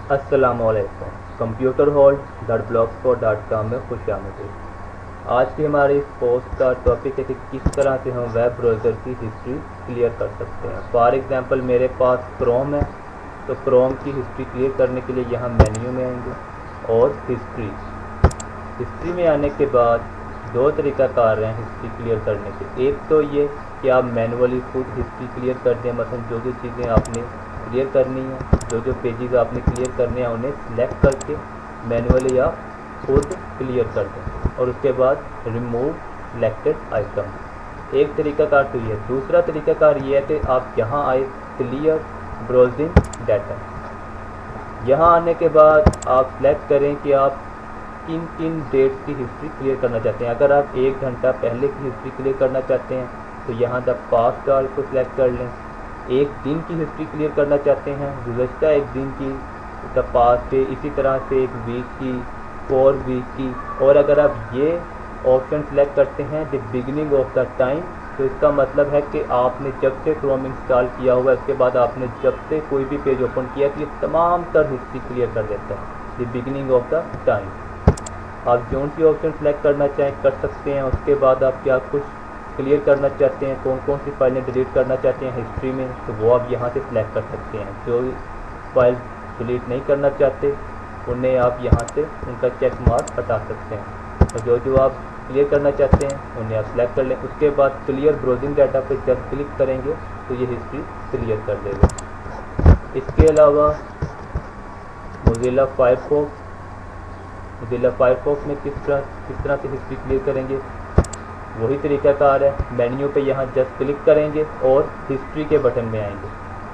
السلام علیکم. Computer hall.blogspot.com میں خوش آمدید. آج کی ہماری اس پوسٹ کا ٹاپک ہے کہ کس طرح سے ہم ویب براؤزر کی ہسٹری کلیئر کر سکتے ہیں. فار ایگزامپل میرے پاس کروم ہے تو کروم کی ہسٹری کلیئر کرنے کے لیے یہاں مینیو میں آئیں گے اور ہسٹری میں آنے کے بعد دو طریقہ کار ہیں ہسٹری کلیئر کرنے کے. ایک تو یہ کہ آپ مینولی خود ہسٹری کلیئر کر دیں. مثلا جو چیزیں آپ نے کلیئر کرنی ہیں, جو پیجز آپ نے کلیئر کرنے ہیں انہیں سلیکٹ کر کے مینولی آپ خود کلیئر کر دیں اور اس کے بعد ریموو سلیکٹڈ آئٹم. ایک طریقہ کار تو یہ ہے. دوسرا طریقہ کار یہ ہے کہ آپ یہاں آئے کلیئر براؤزنگ ڈیٹا. یہاں آنے کے بعد آپ سلیکٹ کریں کہ آپ کن کن ڈیٹس کی ہسٹری کلیئر کرنا چاہتے ہیں. اگر آپ 1 گھنٹہ پہلے کی ہسٹری کلیئر کرنا چاہتے ہیں تو یہاں دا پاسٹ آور کو سلیکٹ کر لیں. 1 دن کی ہسٹری کلیئر کرنا چاہتے ہیں, گزشتہ 1 دن کی, دا پاسٹ ڈے, اسی طرح سے 1 ویک کی, 4 ویک کی. اور اگر آپ یہ آپشن سلیکٹ کرتے ہیں the beginning of the time تو اس کا مطلب ہے کہ آپ نے جب سے کروم انسٹال کیا ہوا ہے اس کے بعد آپ نے جب سے کوئی بھی پیج اوپن کیا تو یہ تمام تر ہسٹری کلیئر کر دیتا ہے. The beginning of the time. آپ جون سی آپشن سلیکٹ کرنا چاہیں کر سکتے ہیں. اس کے بعد آپ کیا کچھ کلیئر کرنا چاہتے ہیں, کون کون سی فائلیں ڈیلیٹ کرنا چاہتے ہیں ہسٹری میں, تو وہ آپ یہاں سے سلیکٹ کر سکتے ہیں. جو فائل ڈیلیٹ نہیں کرنا چاہتے انہیں آپ یہاں سے ان کا چیک مارک ہٹا سکتے ہیں, اور جو آپ کلیئر کرنا چاہتے ہیں انہیں آپ سلیکٹ کر لیں. اس کے بعد کلیئر براؤزنگ ڈیٹا پہ جب کلک کریں گے تو یہ ہسٹری کلیئر کر دے گا. اس کے علاوہ موزیلا فائرفاکس میں کس طرح سے ہسٹری کلیئر کریں گے, وہی طریقہ کار ہے. مینیو پہ یہاں جسٹ کلک کریں گے اور ہسٹری کے بٹن میں آئیں گے.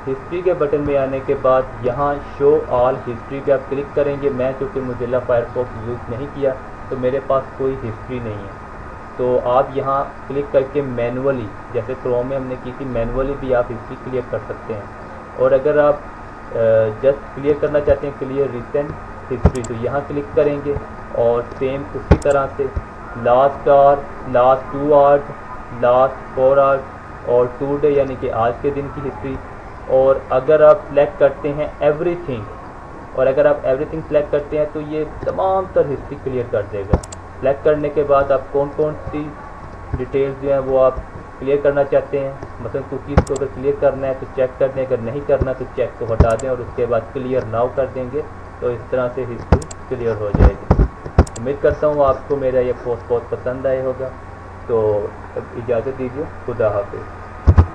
ہسٹری کے بٹن میں آنے کے بعد یہاں شو آل ہسٹری پہ آپ کلک کریں گے. میں چونکہ موزیلا فائرفاکس یوز نہیں کیا تو میرے پاس کوئی ہسٹری نہیں ہے, تو آپ یہاں کلک کر کے مینولی, جیسے کروم میں ہم نے کی تھی, مینولی بھی آپ ہسٹری کلیئر کر سکتے ہیں. اور اگر آپ جسٹ کلیئر کرنا چاہتے ہیں کلیئر ریسنٹ ہسٹری تو یہاں کلک کریں گے اور سیم اسی طرح سے لاسٹ آور, لاسٹ 2 آورز, لاسٹ 4 آورز اور 2 ڈے یعنی کہ آج کے دن کی ہسٹری. اور اگر آپ سلیکٹ کرتے ہیں ایوری تھنگ, اور اگر آپ ایوری تھنگ سلیکٹ کرتے ہیں تو یہ تمام تر ہسٹری کلیئر کر دے گا. سلیکٹ کرنے کے بعد آپ کون کون سی ڈیٹیلز جو ہیں وہ آپ کلیئر کرنا چاہتے ہیں. مثلا کوکیز کو اگر کلیئر کرنا ہے تو چیک کر دیں, اگر نہیں کرنا تو چیک کو ہٹا دیں اور اس کے بعد کلیئر ناؤ کر دیں گے تو اس طرح سے ہسٹری کلیئر ہو جائے گی. امید کرتا ہوں آپ کو میرا یہ پوسٹ بہت پسند آئے ہوگا. تو اجازت دیجیے, خدا حافظ.